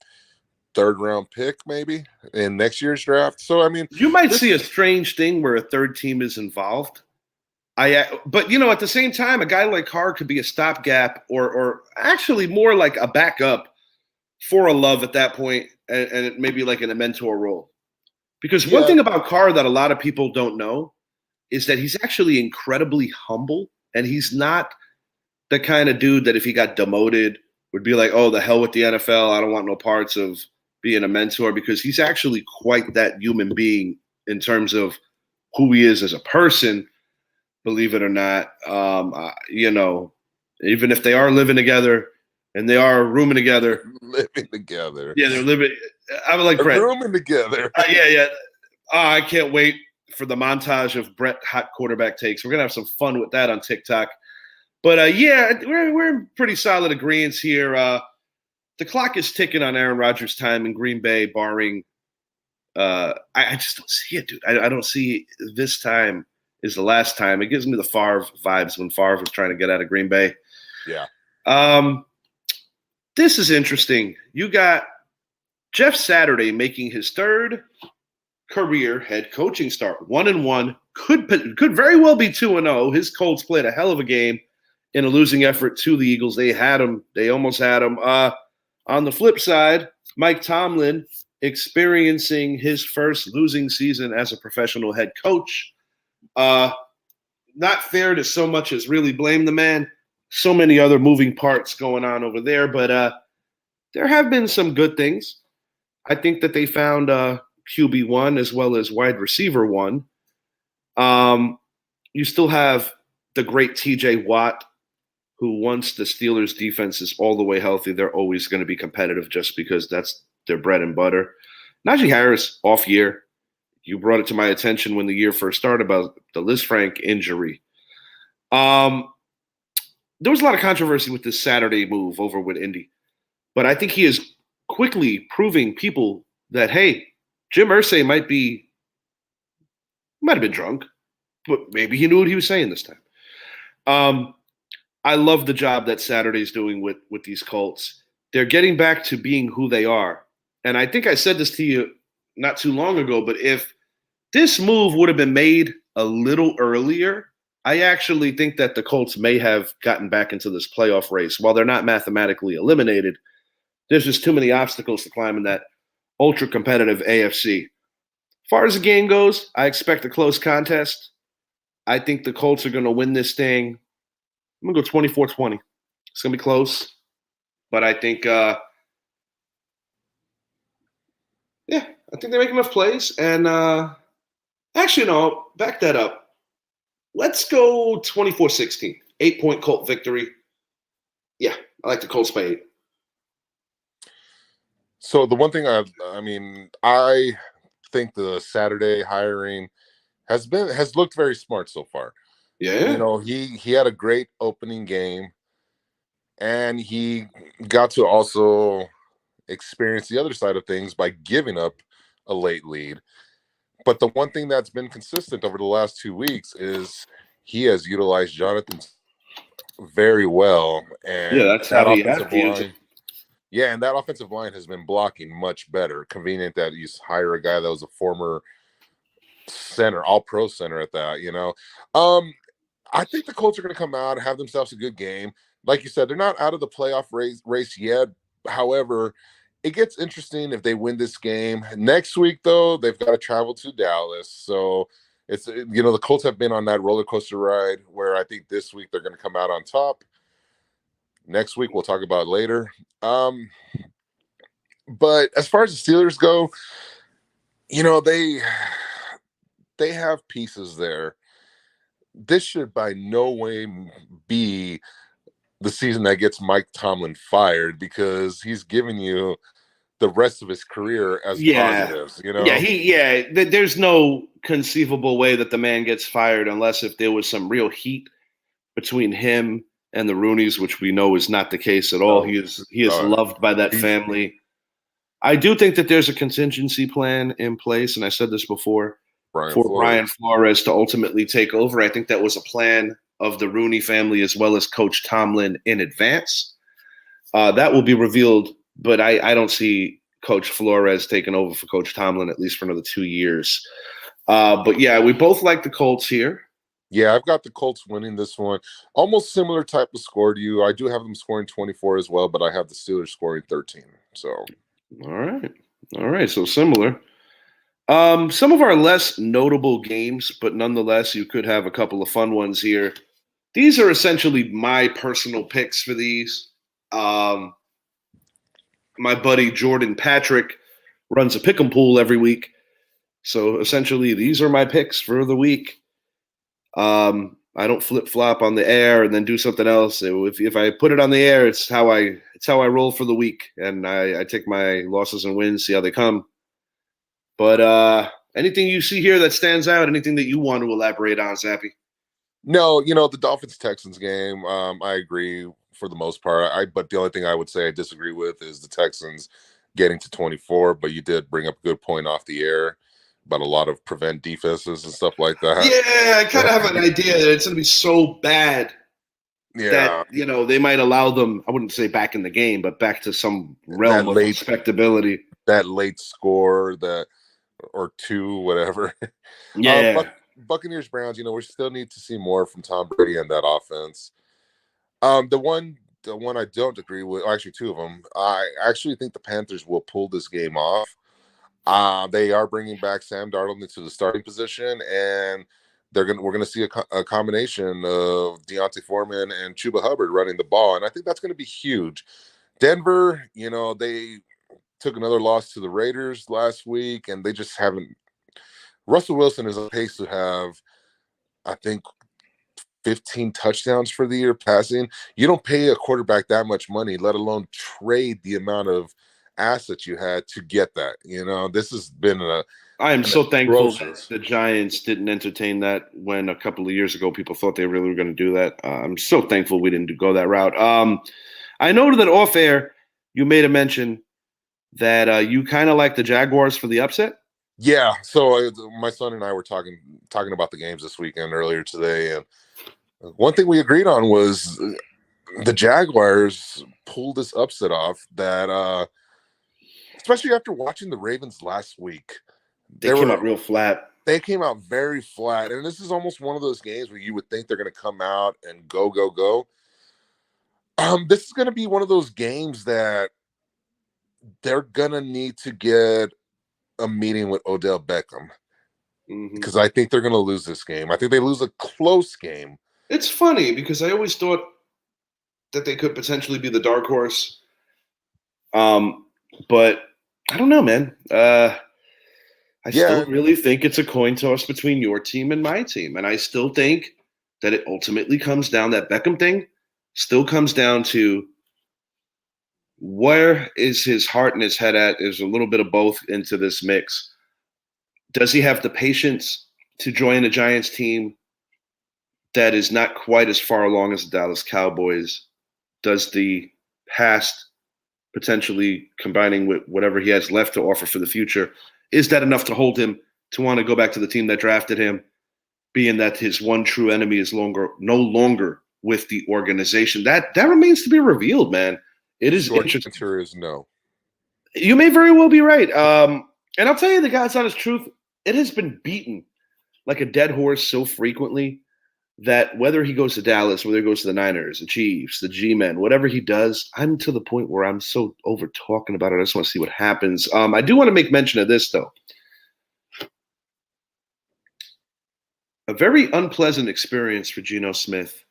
3rd round pick maybe in next year's draft. So I mean, you might see a strange thing where a third team is involved. But at the same time, a guy like Carr could be a stopgap or actually more like a backup for a Love at that point, and it maybe like in a mentor role. Because one thing about Carr that a lot of people don't know is that he's actually incredibly humble, and he's not the kind of dude that if he got demoted would be like, oh, the hell with the NFL. I don't want no parts of being a mentor, because he's actually quite that human being in terms of who he is as a person, believe it or not. even if they are living together and they are rooming together. Living together. Yeah, they're living. I'm like They're Brett. rooming together. Yeah. I can't wait for the montage of Brett hot quarterback takes. We're gonna have some fun with that on TikTok. But yeah, we're in pretty solid agreement here. The clock is ticking on Aaron Rodgers' time in Green Bay, barring. I just don't see it, dude. I don't see this time is the last time. It gives me the Favre vibes when Favre was trying to get out of Green Bay. Yeah. This is interesting. You got Jeff Saturday making his third career head coaching start. 1-1, could very well be 2-0. His Colts played a hell of a game in a losing effort to the Eagles. They had him. They almost had him. On the flip side, Mike Tomlin experiencing his first losing season as a professional head coach. Not fair to so much as really blame the man. So many other moving parts going on over there, but there have been some good things. I think that they found QB1 as well as wide receiver 1. You still have the great TJ Watt, who once the Steelers defense is all the way healthy, they're always going to be competitive just because that's their bread and butter. Najee Harris, off year. You brought it to my attention when the year first started about the Liz Frank injury. There was a lot of controversy with this Saturday move over with Indy, but I think he is quickly proving people that, hey, Jim Irsay might have been drunk, but maybe he knew what he was saying this time. I love the job that Saturday's doing with these Colts. They're getting back to being who they are. And I think I said this to you not too long ago, but if this move would have been made a little earlier, I actually think that the Colts may have gotten back into this playoff race. While they're not mathematically eliminated, there's just too many obstacles to climb in that ultra-competitive AFC. As far as the game goes, I expect a close contest. I think the Colts are going to win this thing. I'm going to go 24-20. It's going to be close. But I think, I think they make enough plays. And actually, no, back that up. Let's go 24-16. 8-point Colt victory. Yeah, I like the Colts by 8. So the one thing I think the Saturday hiring has looked very smart so far. Yeah. You know, he had a great opening game, and he got to also experience the other side of things by giving up a late lead. But the one thing that's been consistent over the last 2 weeks is he has utilized Jonathan very well, and Yeah, that's how he has to use it. Yeah, and that offensive line has been blocking much better. Convenient that you hire a guy that was a former center, all-pro center at that, you know. I think the Colts are going to come out and have themselves a good game. Like you said, they're not out of the playoff race yet. However, it gets interesting if they win this game. Next week, though, they've got to travel to Dallas. So it's, the Colts have been on that roller coaster ride where I think this week they're going to come out on top. Next week, we'll talk about later. But as far as the Steelers go, they have pieces there. This should by no way be the season that gets Mike Tomlin fired, because he's giving you the rest of his career as positives, There's no conceivable way that the man gets fired unless if there was some real heat between him and the Rooneys, which we know is not the case at all. He is loved by that family. I do think that there's a contingency plan in place, and I said this before, Brian Flores to ultimately take over. I think that was a plan of the Rooney family as well as Coach Tomlin in advance. That will be revealed, but I don't see Coach Flores taking over for Coach Tomlin at least for another 2 years. But yeah, we both like the Colts here. Yeah, I've got the Colts winning this one. Almost similar type of score to you. I do have them scoring 24 as well, but I have the Steelers scoring 13. So, all right, so similar. Some of our less notable games, but nonetheless, you could have a couple of fun ones here. These are essentially my personal picks for these. My buddy Jordan Patrick runs a pick 'em pool every week. So essentially, these are my picks for the week. I don't flip flop on the air and then do something else. If I put it on the air, it's how I roll for the week, and I take my losses and wins, see how they come. But anything you see here that stands out? Anything that you want to elaborate on, Zappy? No, the Dolphins Texans game. I agree for the most part. But the only thing I would say I disagree with is the Texans getting to 24. But you did bring up a good point off the air about a lot of prevent defenses and stuff like that. Yeah, I kind of have an idea that it's going to be so bad that Yeah, they might allow them. I wouldn't say back in the game, but back to some that realm of late respectability. that late score that or two, whatever. Yeah, Buccaneers Browns. We still need to see more from Tom Brady and that offense. The one I don't agree with, actually two of them. I actually think the Panthers will pull this game off. They are bringing back Sam Darnold into the starting position, and we're gonna see a combination of Deontay Foreman and Chuba Hubbard running the ball, and I think that's gonna be huge. Denver, they took another loss to the Raiders last week, and they just haven't. Russell Wilson is on pace to have, I think, 15 touchdowns for the year passing. You don't pay a quarterback that much money, let alone trade the amount of assets you had to get that. This has been I am an so thankful that atrocious. the Giants didn't entertain that when a couple of years ago people thought they really were going to do that. I'm so thankful we didn't go that route. I noted that off air you made a mention that you kind of like the Jaguars for the upset. Yeah. So my son and I were talking about the games this weekend earlier today, and one thing we agreed on was the Jaguars pulled this upset off that especially after watching the Ravens last week. They They came were out real flat. they came out very flat, and this is almost one of those games where you would think they're going to come out and go go go. This is going to be one of those games that they're going to need to get a meeting with Odell Beckham Mm-hmm. because I think they're going to lose this game. I think they lose a close game. It's funny because I always thought that they could potentially be the dark horse. But I don't know, man. I still Yeah, really think it's a coin toss between your team and my team. And I still think that it ultimately comes down, that Beckham thing still comes down to where is his heart and his head at? There's a little bit of both into this mix. Does he have the patience to join a Giants team that is not quite as far along as the Dallas Cowboys? Does the past potentially combining with whatever he has left to offer for the future, is that enough to hold him to want to go back to the team that drafted him, being that his one true enemy is no longer with the organization? That remains to be revealed, man. It is short interesting. answer is no. You may very well be right. And I'll tell you the God's honest truth, it has been beaten like a dead horse so frequently that whether he goes to Dallas, whether he goes to the Niners, the Chiefs, the G-Men, whatever he does, I'm to the point where I'm so over talking about it. I just want to see what happens. I do want to make mention of this, though. A very unpleasant experience for Geno Smith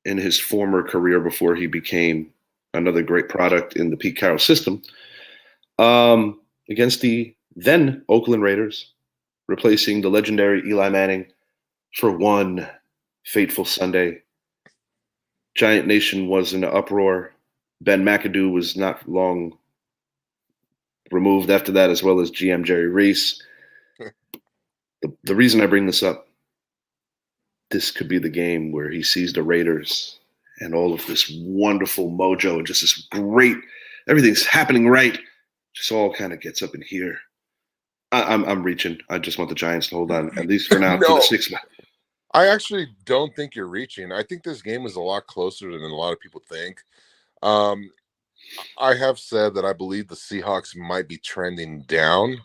in his former career before he became another great product in the Pete Carroll system, against the then Oakland Raiders, replacing the legendary Eli Manning for one fateful Sunday. Giant Nation was in an uproar. Ben McAdoo was not long removed after that, as well as GM Jerry Reese. The reason I bring this up, this could be the game where he sees the Raiders and all of this wonderful mojo and just this great, everything's happening right. Just all kind of gets up in here. I'm reaching. I just want the Giants to hold on, at least for now, to the No, 6. I actually don't think you're reaching. I think this game is a lot closer than a lot of people think. Um, I have said that I believe the Seahawks might be trending down.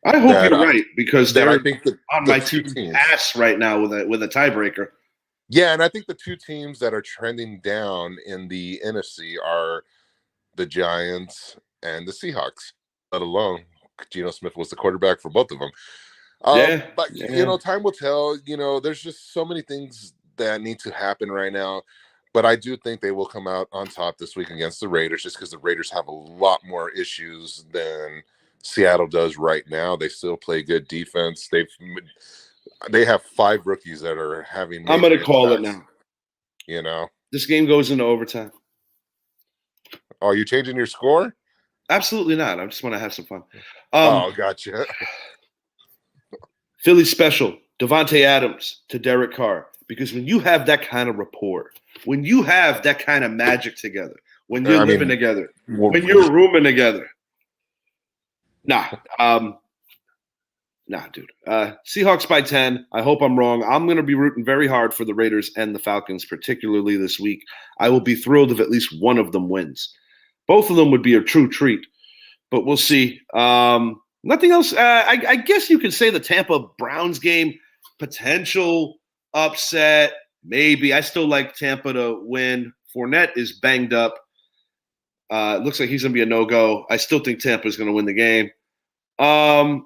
I hope That you're right because that I they're think that on the my two team's teams, ass right now with a tiebreaker. yeah, and I think the two teams that are trending down in the NFC are the Giants and the Seahawks. Let alone Geno Smith was the quarterback for both of them. Yeah, But yeah. time will tell. There's just so many things that need to happen right now. But I do think they will come out on top this week against the Raiders, just because the Raiders have a lot more issues than Seattle does right now. They still play good defense. they have 5 rookies that are having major I'm going to call it impacts, now. you know. This game goes into overtime. Oh, you changing your score? Absolutely not. I just want to have some fun. Oh, gotcha. Philly special, Devontae Adams to Derek Carr. Because when you have that kind of rapport, when you have that kind of magic together, when you're living together, when you're rooming together, nah, dude. Seahawks by 10. I hope I'm wrong. I'm going to be rooting very hard for the Raiders and the Falcons, particularly this week. I will be thrilled if at least one of them wins. Both of them would be a true treat, but we'll see. Nothing else. I guess you could say the Tampa Browns game, potential upset, maybe. I still like Tampa to win. Fournette is banged up. It looks like he's going to be a no-go. I still think Tampa is going to win the game. And,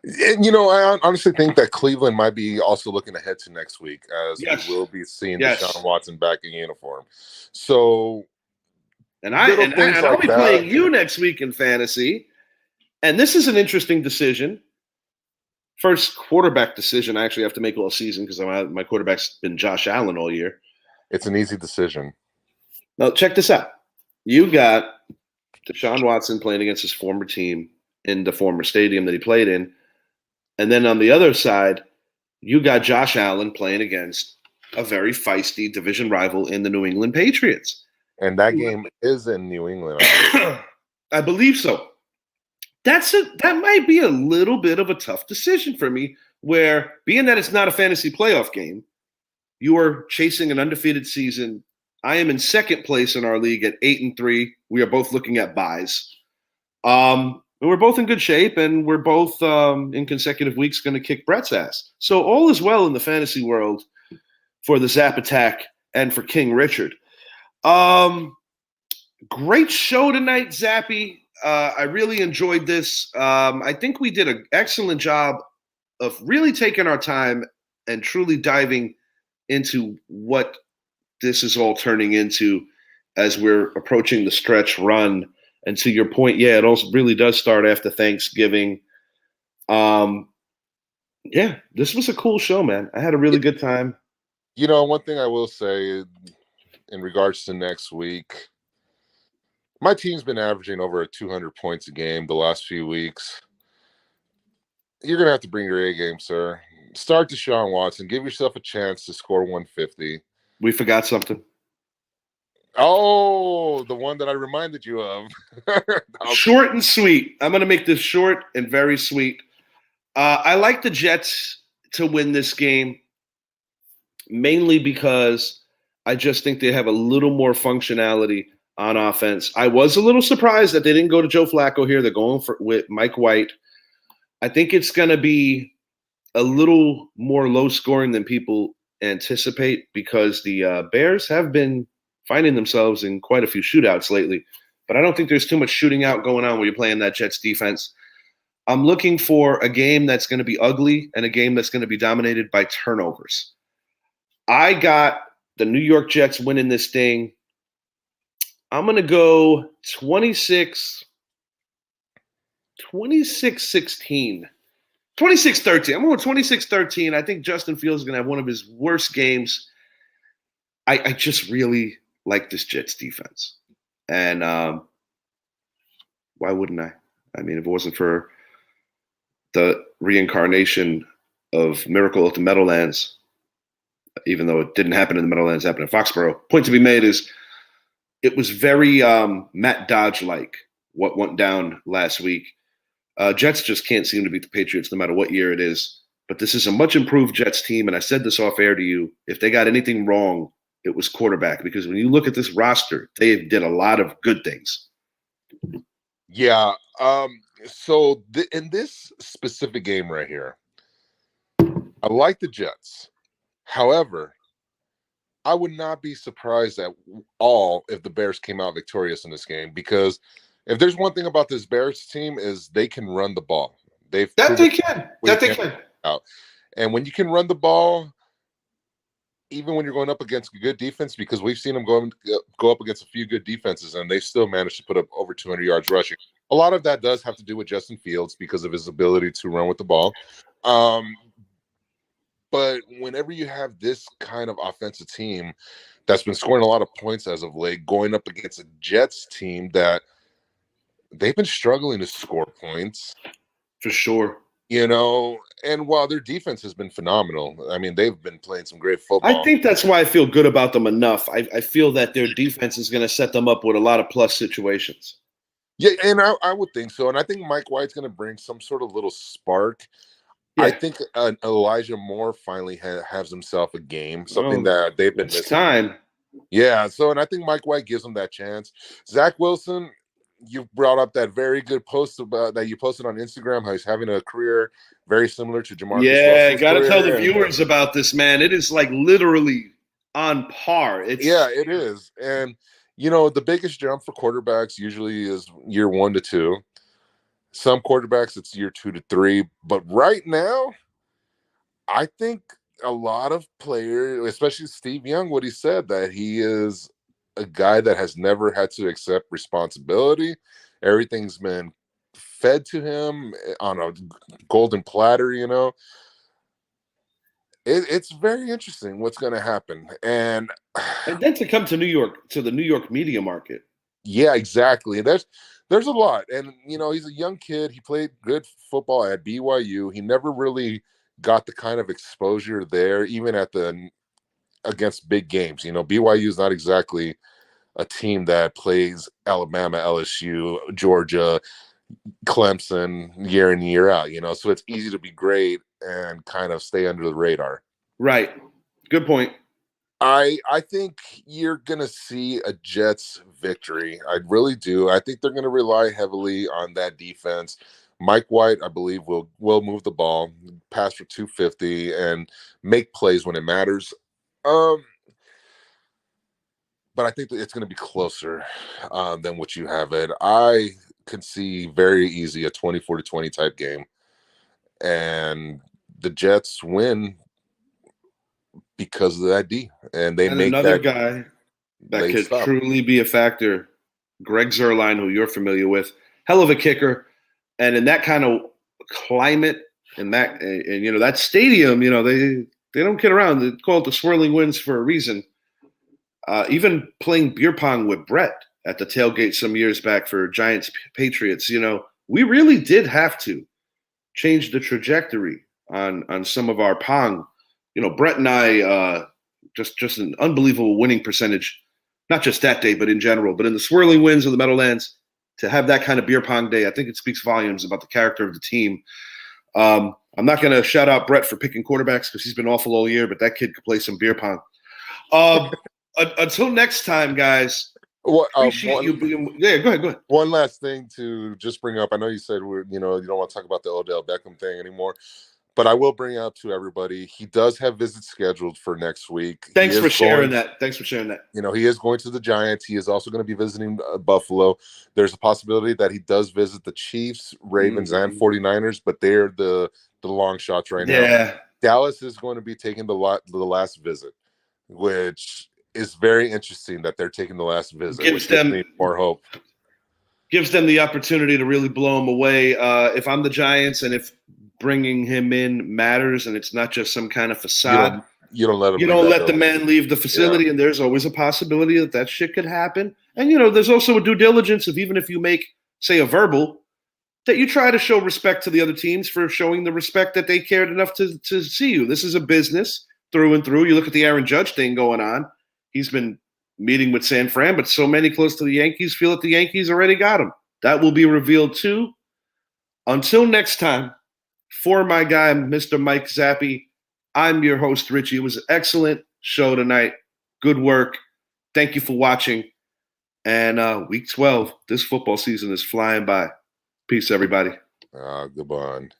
I honestly think that Cleveland might be also looking ahead to next week, as we will be seeing Deshaun Watson back in uniform. So, I'll be playing you next week in fantasy. And this is an interesting decision. First quarterback decision I actually have to make all season because my quarterback's been Josh Allen all year. It's an easy decision. Now, check this out. You got Deshaun Watson playing against his former team in the former stadium that he played in. And then on the other side, you got Josh Allen playing against a very feisty division rival in the New England Patriots. And that game is in New England. I believe so. That might be a little bit of a tough decision for me, where being that it's not a fantasy playoff game, you are chasing an undefeated season. I am in second place in our league at 8-3. We are both looking at buys. And we're both in good shape, and we're both in consecutive weeks going to kick Brett's ass. So all is well in the fantasy world for the Zap Attack and for King Richard. Great show tonight, Zappy. I really enjoyed this. I think we did an excellent job of really taking our time and truly diving into what this is all turning into as we're approaching the stretch run. And to your point, it also really does start after Thanksgiving. This was a cool show, man. I had a really good time. One thing I will say in regards to next week, my team's been averaging over 200 points a game the last few weeks. You're going to have to bring your A game, sir. Start Deshaun Watson. Give yourself a chance to score 150. We forgot something. Oh, the one that I reminded you of. Short and sweet. I'm going to make this short and very sweet. I like the Jets to win this game, mainly because I just think they have a little more functionality on offense. I was a little surprised that they didn't go to Joe Flacco here. They're going with Mike White. I think it's going to be a little more low scoring than people anticipate because the Bears have been finding themselves in quite a few shootouts lately. But I don't think there's too much shooting out going on when you're playing that Jets defense. I'm looking for a game that's going to be ugly and a game that's going to be dominated by turnovers. I got the New York Jets winning this thing. I'm going to go 26-16. 26-13. I'm going 26-13. I think Justin Fields is going to have one of his worst games. I just really like this Jets defense. And why wouldn't I? I mean, if it wasn't for the reincarnation of Miracle at the Meadowlands, even though it didn't happen in the Meadowlands, it happened in Foxborough. Point to be made is it was very Matt Dodge-like what went down last week. Jets just can't seem to beat the Patriots no matter what year it is. But this is a much improved Jets team, and I said this off air to you. If they got anything wrong, it was quarterback. Because when you look at this roster, they did a lot of good things. Yeah. So in this specific game right here, I like the Jets. However, I would not be surprised at all if the Bears came out victorious in this game, because if there's one thing about this Bears team is they can run the ball. They can. And when you can run the ball, even when you're going up against a good defense, because we've seen them go up against a few good defenses, and they still managed to put up over 200 yards rushing. A lot of that does have to do with Justin Fields because of his ability to run with the ball. But whenever you have this kind of offensive team that's been scoring a lot of points as of late, going up against a Jets team that they've been struggling to score points, For sure. and while their defense has been phenomenal, I mean, they've been playing some great I football. think that's why I feel good about them enough. I feel that their defense is going to set them up with a lot of plus situations. Yeah, and I would think so. And I think Mike White's going to bring some sort of little spark. I Yeah. think Elijah Moore finally has himself a game, something Oh, that they've been it's missing. time. Yeah, and I think Mike White gives him that chance. Zach Wilson, you brought up that very good post about that you posted on Instagram, how he's having a career very similar to Jamarcus Yeah, Russell's got to tell the career. viewers about this, man. It is like literally on par. Yeah, it is. And, the biggest jump for quarterbacks usually is year 1 to 2. Some quarterbacks, it's year 2 to 3. But right now, I think a lot of players, especially Steve Young, what he said, that he is a guy that has never had to accept responsibility. Everything's been fed to him on a golden platter. It's very interesting what's going to happen. And then to come to New York, to the New York media market. yeah, exactly. There's a lot. And, he's a young kid. He played good football at BYU. He never really got the kind of exposure there, even against big games. BYU is not exactly a team that plays Alabama, LSU, Georgia, Clemson year in, year out, so it's easy to be great and kind of stay under the radar. Right. Good point. I think you're gonna see a Jets victory. I really do. I think they're gonna rely heavily on that defense. Mike White, I believe, will move the ball, pass for 250, and make plays when it matters. But I think that it's going to be closer than what you have it. I can see very easy a 24-20 type game, and the Jets win because of that D, and they And make another that guy that late could stop. truly be a factor, Greg Zuerlein, who you're familiar with, hell of a kicker. And in that kind of climate and that stadium, they don't kid around. They call it the Swirling Winds for a reason. Even playing beer pong with Brett at the tailgate some years back for Giants Patriots, we really did have to change the trajectory on some of our pong. Brett and I just an unbelievable winning percentage, not just that day, but in general. But in the Swirling Winds of the Meadowlands, to have that kind of beer pong day, I think it speaks volumes about the character of the team. I'm not going to shout out Brett for picking quarterbacks because he's been awful all year, but that kid could play some beer pong. Until next time, guys. Appreciate you being. Yeah, go ahead. One last thing to just bring up. I know you said you don't want to talk about the Odell Beckham thing anymore, but I will bring out to everybody. He does have visits scheduled for next week. Thanks for sharing that. He is going to the Giants. He is also going to be visiting Buffalo. There's a possibility that he does visit the Chiefs, Ravens, and 49ers, but they're the long shots right now. Yeah. Dallas is going to be taking the last visit, which is very interesting that they're taking the last visit. Gives them more hope. Gives them the opportunity to really blow him away. If I'm the Giants and if bringing him in matters and it's not just some kind of facade, you don't let him. You don't let the man leave the facility, and there's always a possibility that shit could happen. And there's also a due diligence of even if you make, say, a verbal, that you try to show respect to the other teams for showing the respect that they cared enough to see you. This is a business through and through. You look at the Aaron Judge thing going on. He's been meeting with San Fran, but so many close to the Yankees feel that the Yankees already got him. That will be revealed too. Until next time, for my guy, Mr. Mike Zappy, I'm your host, Richie. It was an excellent show tonight. Good work. Thank you for watching. And week 12, this football season is flying by. Peace, everybody. Goodbye.